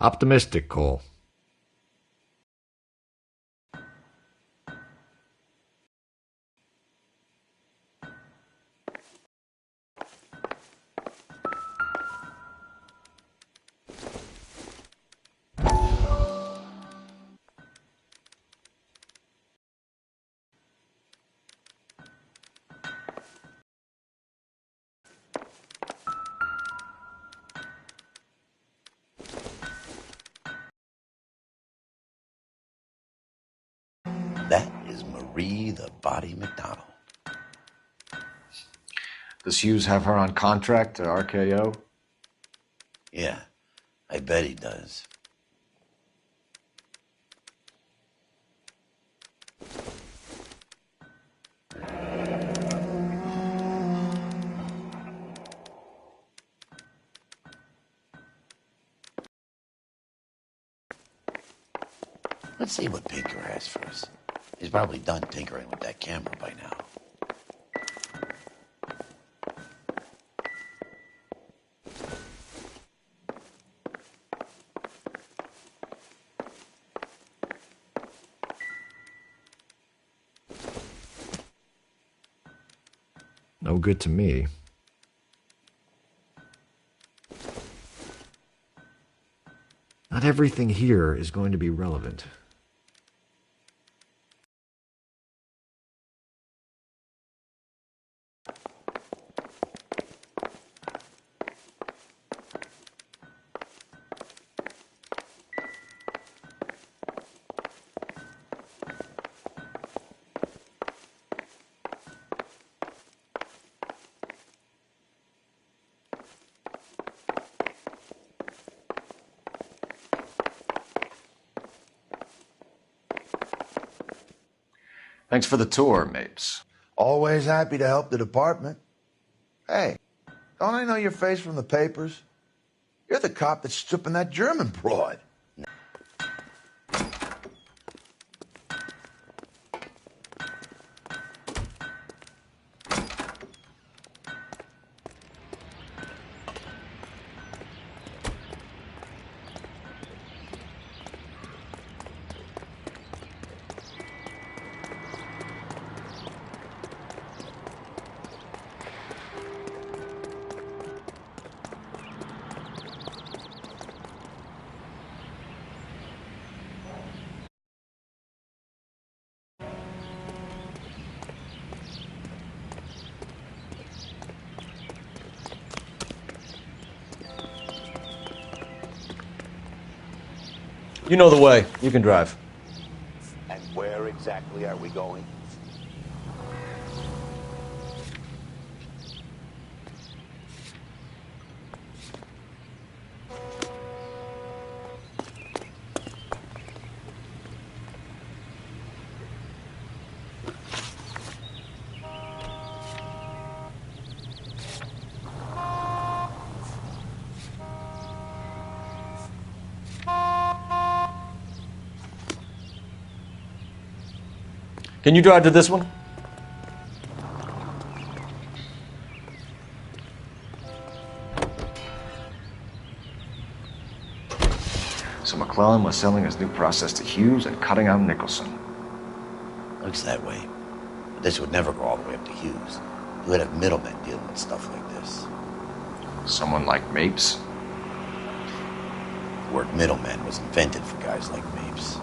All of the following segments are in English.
Optimistic, Cole. That is Marie the Body McDonald. Does Hughes have her on contract to RKO? Yeah, I bet he does. Let's see what Pinker has for us. He's probably done tinkering with that camera by now. No good to me. Not everything here is going to be relevant. Thanks for the tour, Mapes. Always happy to help the department. Hey, don't I know your face from the papers? You're the cop that's stripping that German broad. You know the way. You can drive. And where exactly are we going? Can you drive to this one? So McClellan was selling his new process to Hughes and cutting out Nicholson. Looks that way. But this would never go all the way up to Hughes. You would have middlemen dealing with stuff like this. Someone like Mapes? The word middleman was invented for guys like Mapes.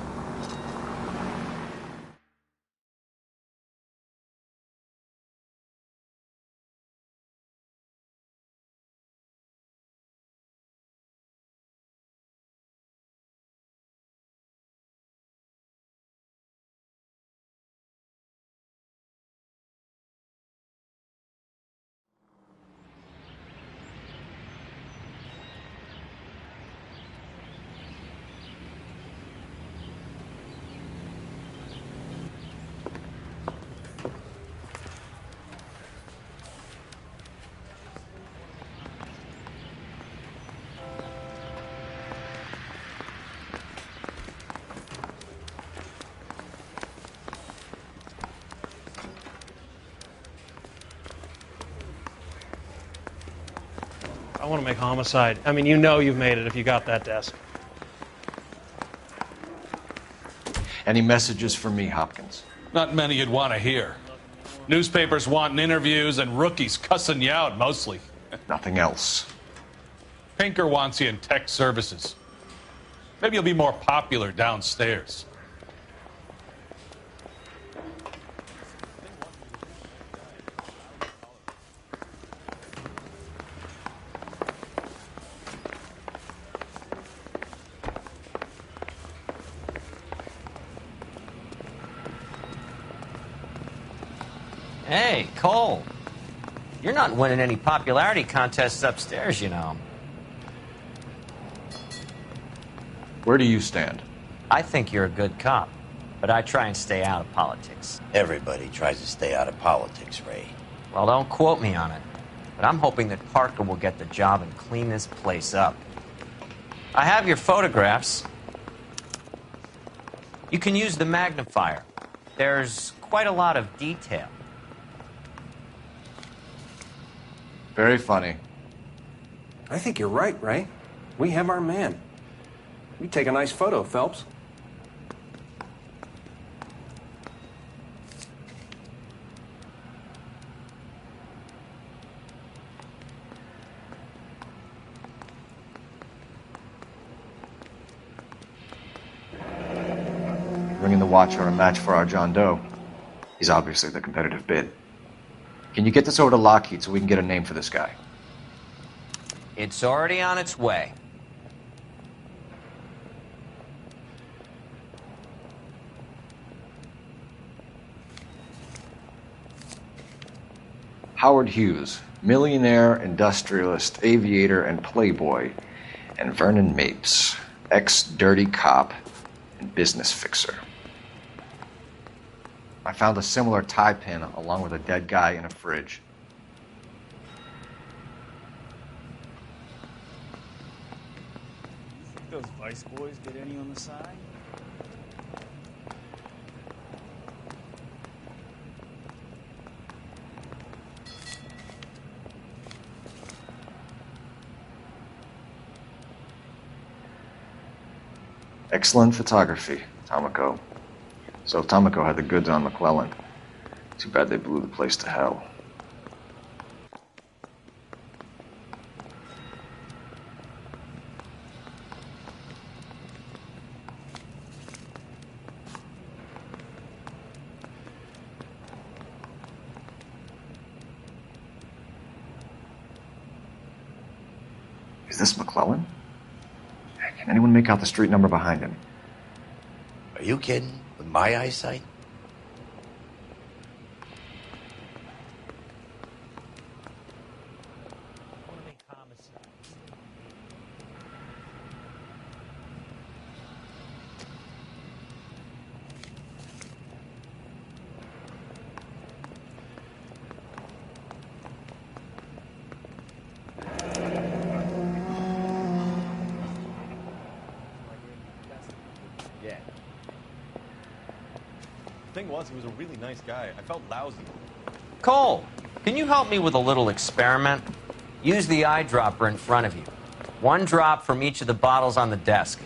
I want to make homicide. I mean, you know you've made it if you got that desk. Any messages for me, Hopkins? Not many you'd want to hear. Newspapers wanting interviews and rookies cussing you out, mostly. Nothing else. Pinker wants you in tech services. Maybe you'll be more popular downstairs. Hey, Cole. You're not winning any popularity contests upstairs, you know. Where do you stand? I think you're a good cop, but I try and stay out of politics. Everybody tries to stay out of politics, Ray. Well, don't quote me on it, but I'm hoping that Parker will get the job and clean this place up. I have your photographs. You can use the magnifier. There's quite a lot of detail. Very funny. I think you're right, Ray. We have our man. You take a nice photo, Phelps. Bringing the Watcher a match for our John Doe. He's obviously the competitive bid. Can you get this over to Lockheed so we can get a name for this guy? It's already on its way. Howard Hughes, millionaire, industrialist, aviator, and playboy, and Vernon Mapes, ex-dirty cop and business fixer. I found a similar tie pin along with a dead guy in a fridge. You think those Vice boys get any on the side? Excellent photography, Tomoko. So Tomoko had the goods on McClellan. Too bad they blew the place to hell. Is this McClellan? Can anyone make out the street number behind him? Are you kidding? With my eyesight? Thing was, he was a really nice guy. I felt lousy. Cole, can you help me with a little experiment? Use the eyedropper in front of you. One drop from each of the bottles on the desk.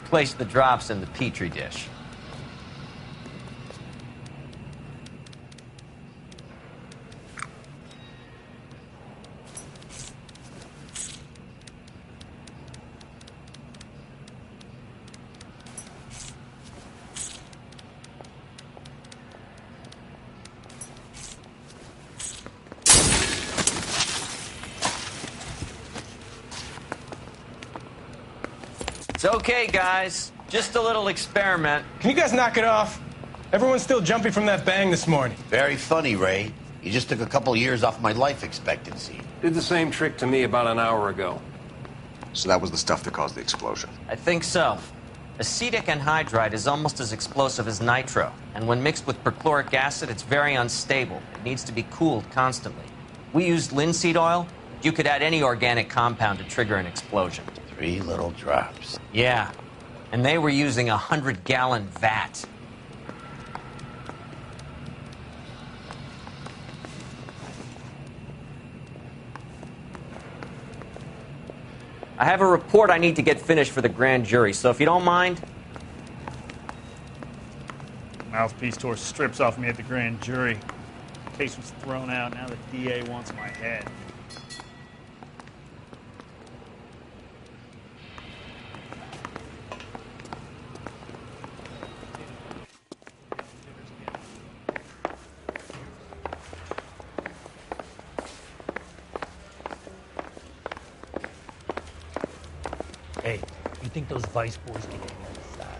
Place the drops in the Petri dish. It's okay, guys. Just a little experiment. Can you guys knock it off? Everyone's still jumping from that bang this morning. Very funny, Ray. You just took a couple years off my life expectancy. Did the same trick to me about an hour ago. So that was the stuff that caused the explosion. I think so. Acetic anhydride is almost as explosive as nitro, and when mixed with perchloric acid, it's very unstable. It needs to be cooled constantly. We used linseed oil. You could add any organic compound to trigger an explosion. 3 little drops. Yeah, and they were using a 100-gallon vat. I have a report I need to get finished for the grand jury, so if you don't mind... Mouthpiece tore strips off me at the grand jury. Case was thrown out. Now the DA wants my head. Hey, you think those Vice boys get any on the side?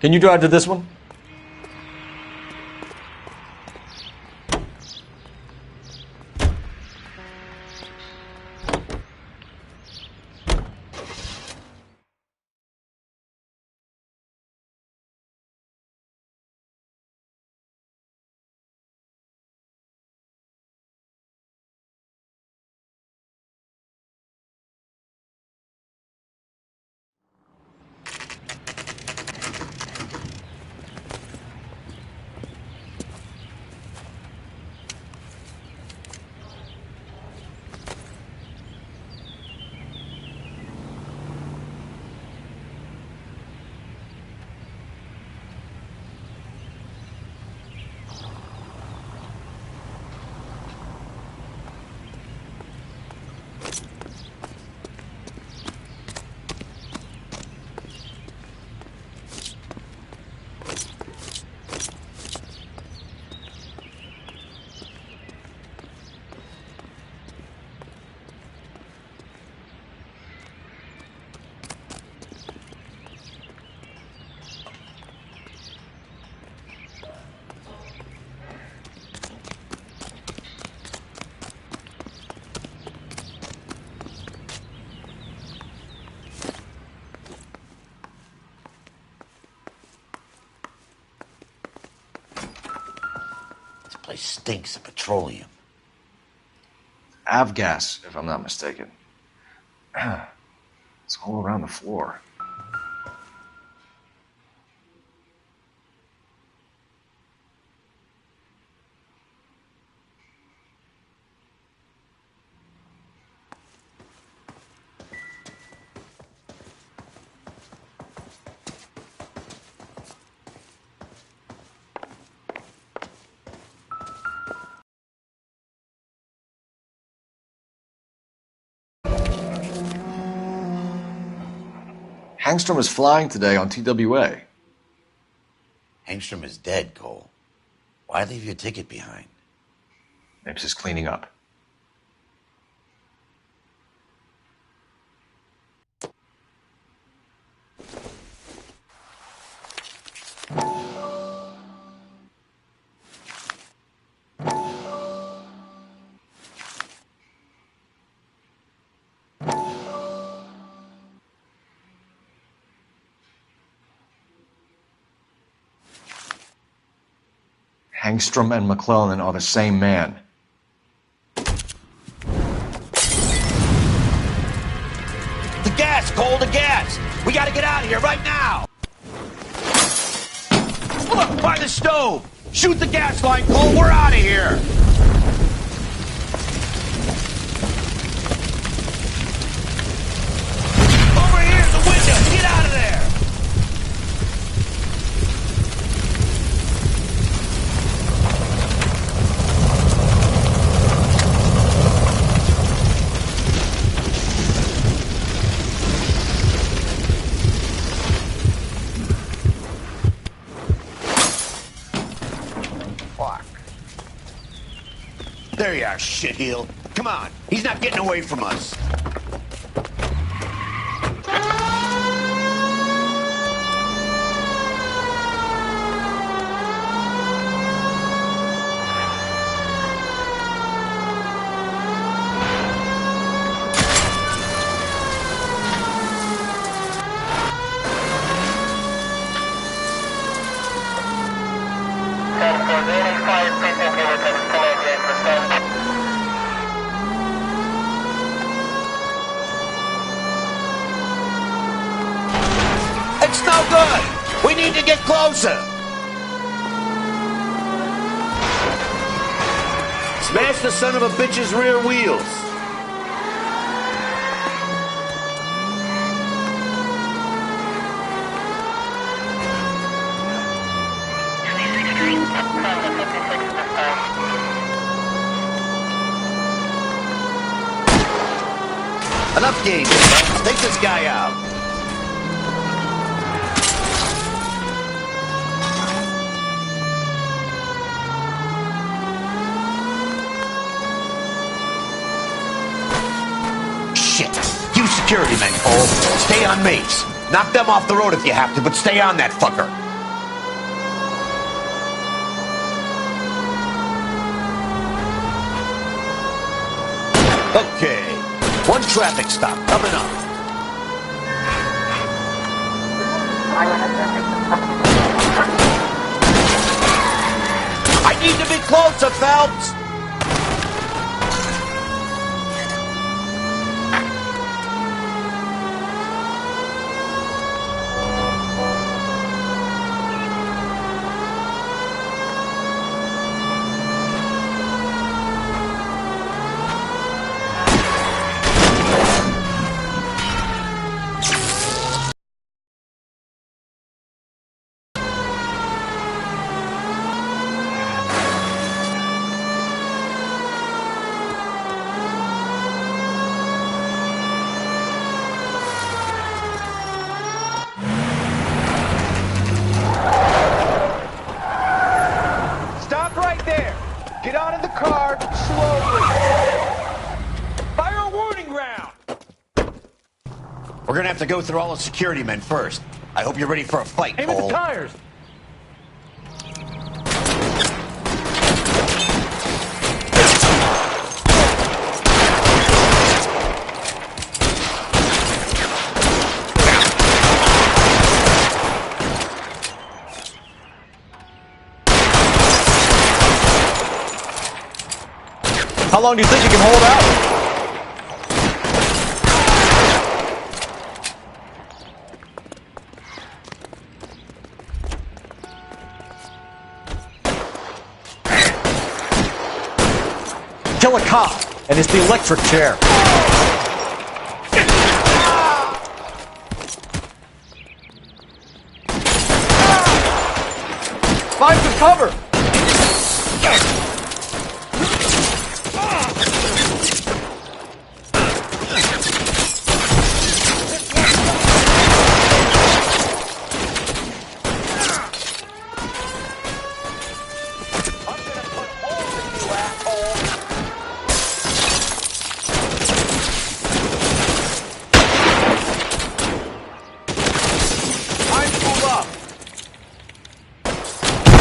Can you drive to this one? Place stinks of petroleum. Avgas, if I'm not mistaken. It's all around the floor. Hangstrom was flying today on TWA. Hangstrom is dead, Cole. Why leave your ticket behind? Maybe just cleaning up. Hangstrom and McClellan are the same man. The gas, Cole, the gas! We gotta get out of here right now! Look, by the stove! Shoot the gas line, Cole, we're out of here! Over here, the window! Get out of there! There you are, shitheel. Come on, he's not getting away from us. It's no good. We need to get closer. Smash the son of a bitch's rear wheels. Enough games. Take this guy out. Shit. You security men, Cole. Stay on mates. Knock them off the road if you have to, but stay on that fucker. Okay. One traffic stop coming up. I need to be closer, Phelps. Get out of the car, slowly. Fire a warning round. We're gonna have to go through all the security men first. I hope you're ready for a fight, Aim at Cole. the tires. How long do you think you can hold out? Kill a cop, and it's the electric chair. Find some cover!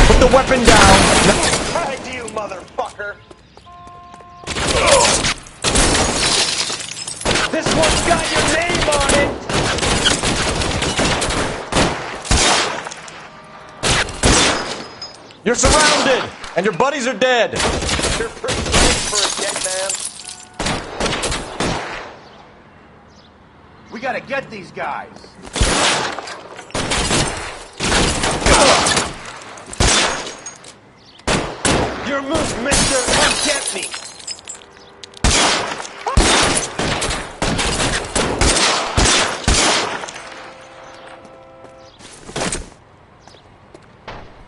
Put the weapon down. Hi to you, motherfucker. This one's got your name on it. You're surrounded, and your buddies are dead. You're pretty good for a dead man. We gotta get these guys. Your move, mister. Come get me.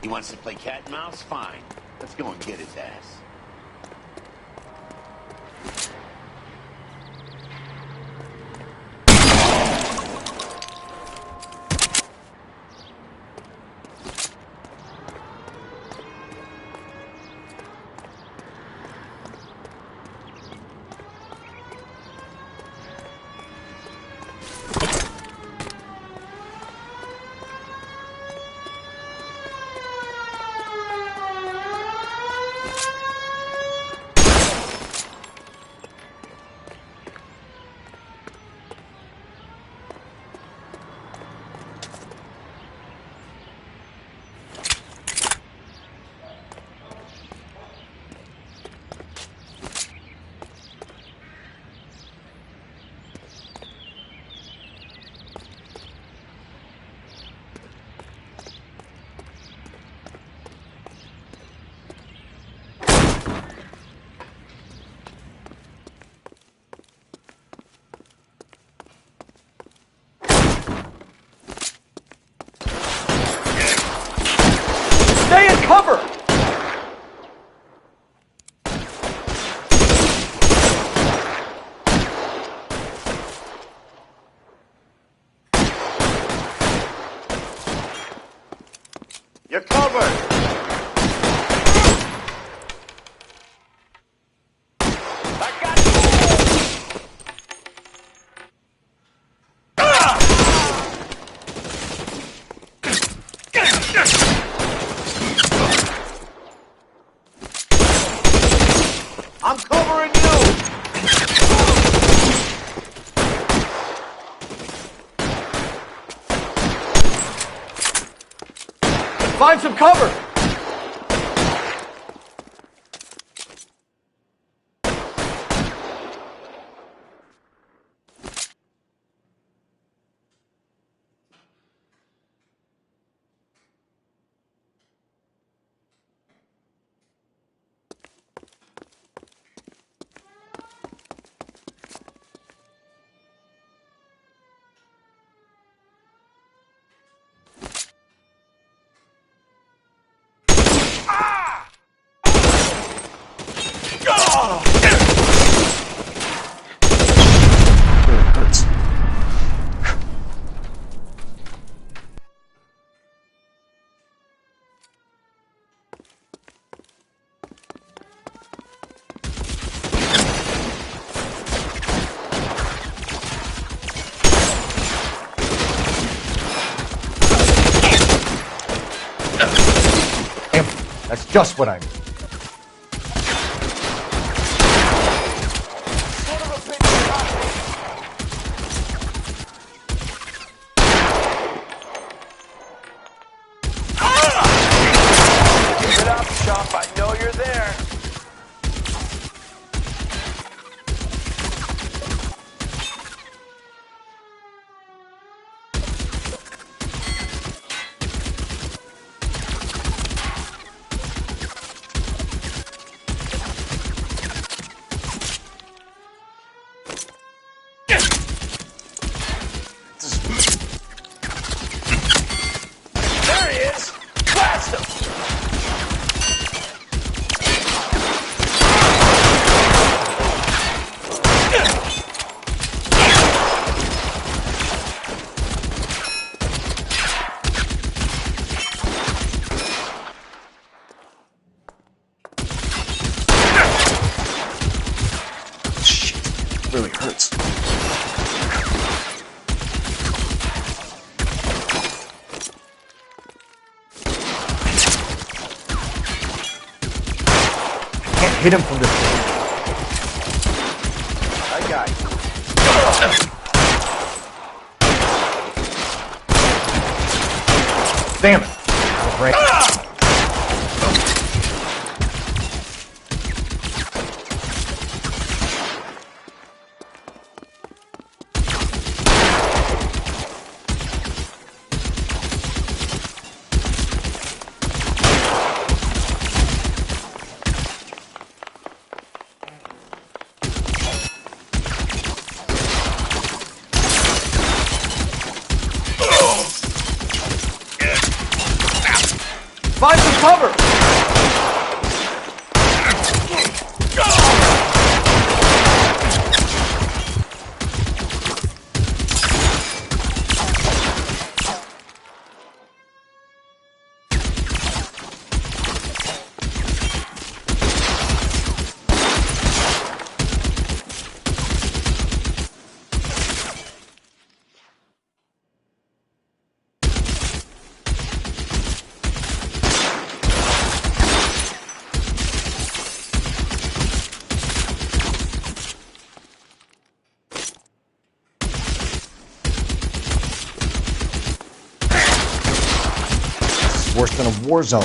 He wants to play cat and mouse? Fine. Let's go and get his ass. You're covered! I got you! I'm covering you! Find some cover! Really hurts. Damn, that's just what I need. Keep it up, Chump. I know you're there. There he is! Blast him! Shit, really hurts. Can't hit him from this way. I got you. Damn it. That'll break. Find some cover! Worse than a war zone.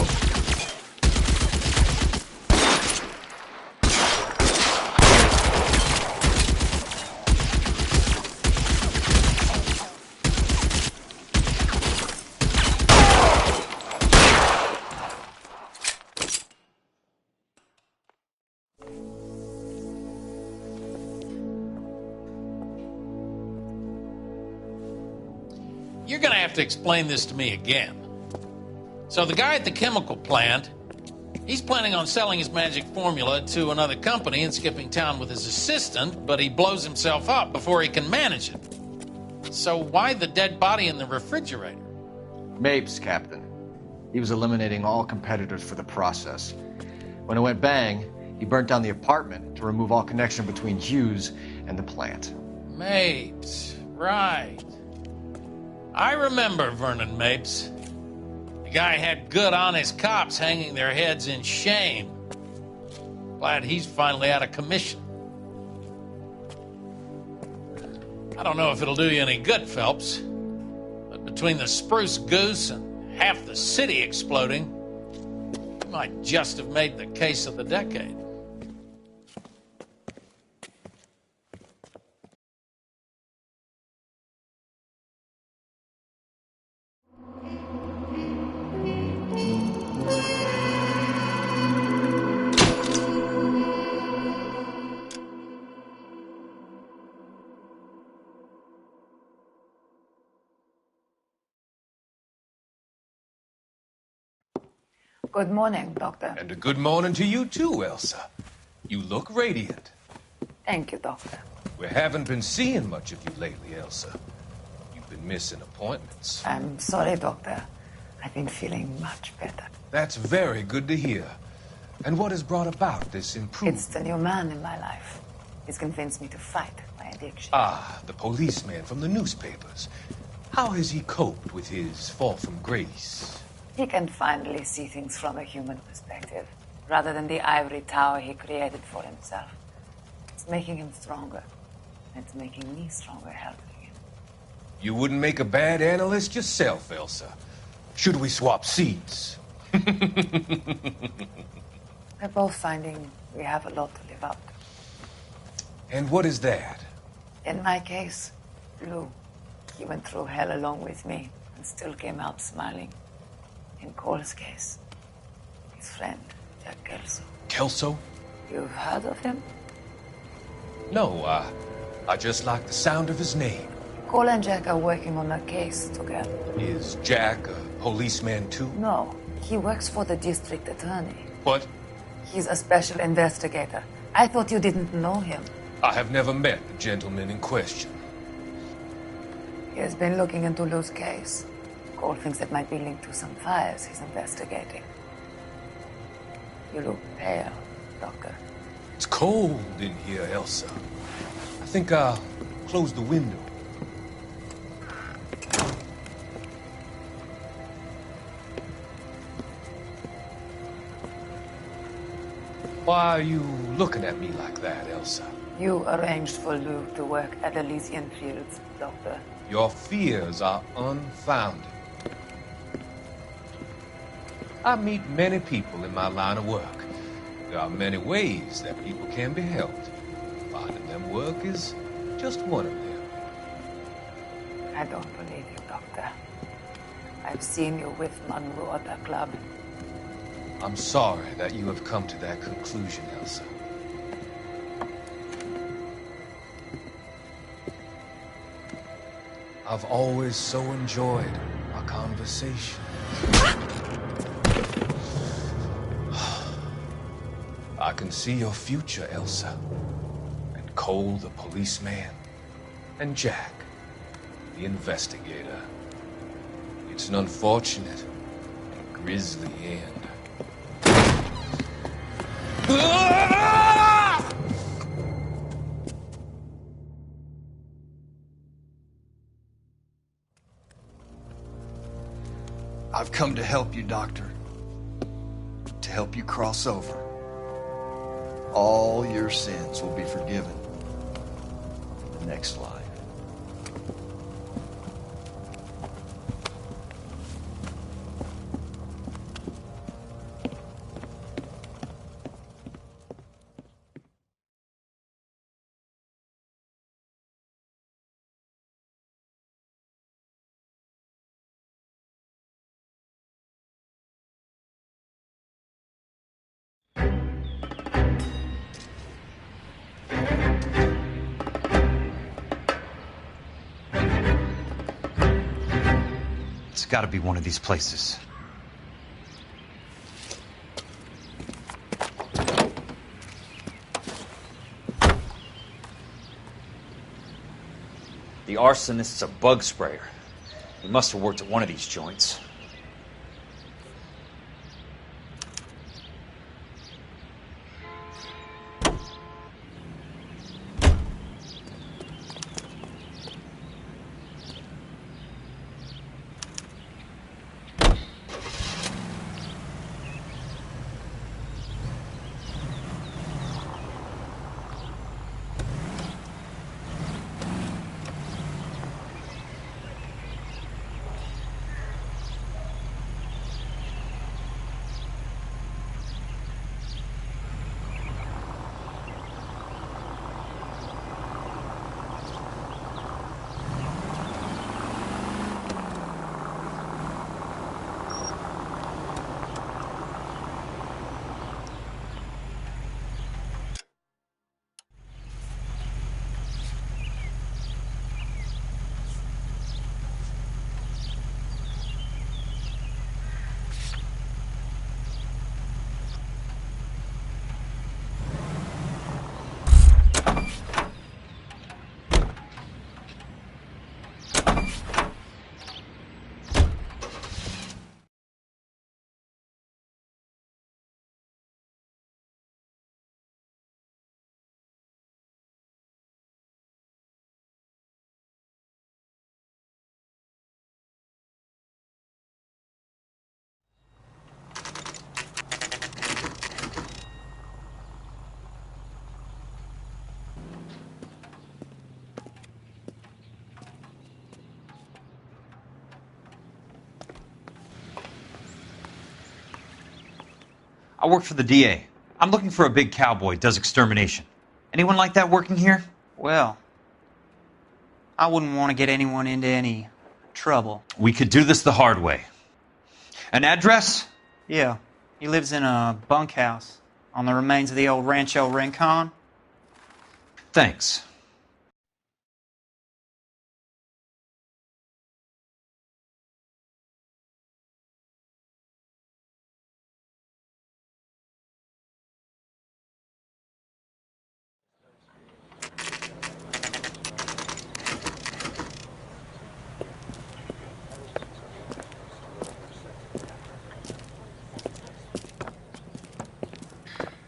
You're gonna have to explain this to me again. So the guy at the chemical plant, he's planning on selling his magic formula to another company and skipping town with his assistant, but he blows himself up before he can manage it. So why the dead body in the refrigerator? Mapes, Captain. He was eliminating all competitors for the process. When it went bang, he burnt down the apartment to remove all connection between Hughes and the plant. Mapes, right. I remember Vernon Mapes. The guy had good honest cops hanging their heads in shame. Glad he's finally out of commission. I don't know if it'll do you any good, Phelps, but between the spruce goose and half the city exploding, you might just have made the case of the decade. Good morning, Doctor. And a good morning to you too, Elsa. You look radiant. Thank you, Doctor. We haven't been seeing much of you lately, Elsa. You've been missing appointments. I'm sorry, Doctor. I've been feeling much better. That's very good to hear. And what has brought about this improvement? It's the new man in my life. He's convinced me to fight my addiction. Ah, the policeman from the newspapers. How has he coped with his fall from grace? He can finally see things from a human perspective, rather than the ivory tower he created for himself. It's making him stronger. It's making me stronger helping him. You wouldn't make a bad analyst yourself, Elsa. Should we swap seats? We're both finding we have a lot to live up to. And what is that? In my case, Lou. He went through hell along with me and still came out smiling. In Cole's case, his friend, Jack Kelso. Kelso? You've heard of him? No, I just like the sound of his name. Cole and Jack are working on a case together. Is Jack a policeman too? No, he works for the district attorney. What? He's a special investigator. I thought you didn't know him. I have never met the gentleman in question. He has been looking into Lou's case. Cole thinks it might be linked to some fires he's investigating. You look pale, Doctor. It's cold in here, Elsa. I think I'll close the window. Why are you looking at me like that, Elsa? You arranged for Lou to work at Elysian Fields, Doctor. Your fears are unfounded. I meet many people in my line of work. There are many ways that people can be helped. Finding them work is just one of them. I don't believe you, Doctor. I've seen you with Monroe at the club. I'm sorry that you have come to that conclusion, Elsa. I've always so enjoyed our conversation. I can see your future, Elsa. And Cole, the policeman. And Jack, the investigator. It's an unfortunate and grisly end. I've come to help you, Doctor. To help you cross over. All your sins will be forgiven in the next life. It's gotta be one of these places. The arsonist's a bug sprayer. He must have worked at one of these joints. I work for the DA. I'm looking for a big cowboy, does extermination. Anyone like that working here? Well, I wouldn't want to get anyone into any trouble. We could do this the hard way. An address? Yeah, he lives in a bunkhouse on the remains of the old Rancho Rincon. Thanks.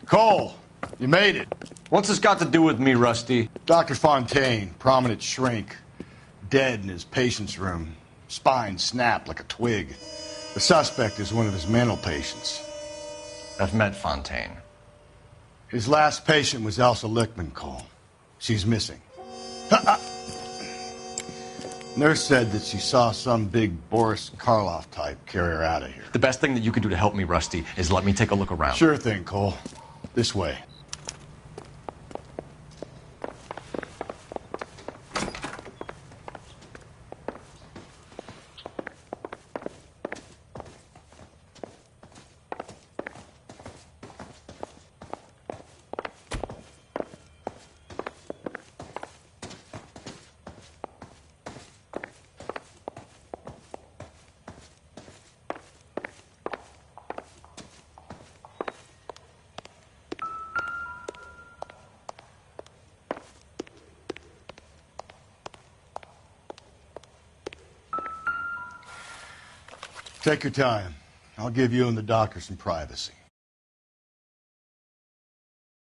Cole, you made it. What's this got to do with me, Rusty? Dr. Fontaine, prominent shrink, dead in his patient's room. Spine snapped like a twig. The suspect is one of his mental patients. I've met Fontaine. His last patient was Elsa Lichtman, Cole. She's missing. Nurse said that she saw some big Boris Karloff type carry her out of here. The best thing that you can do to help me, Rusty, is let me take a look around. Sure thing, Cole. This way. Take your time. I'll give you and the doctor some privacy.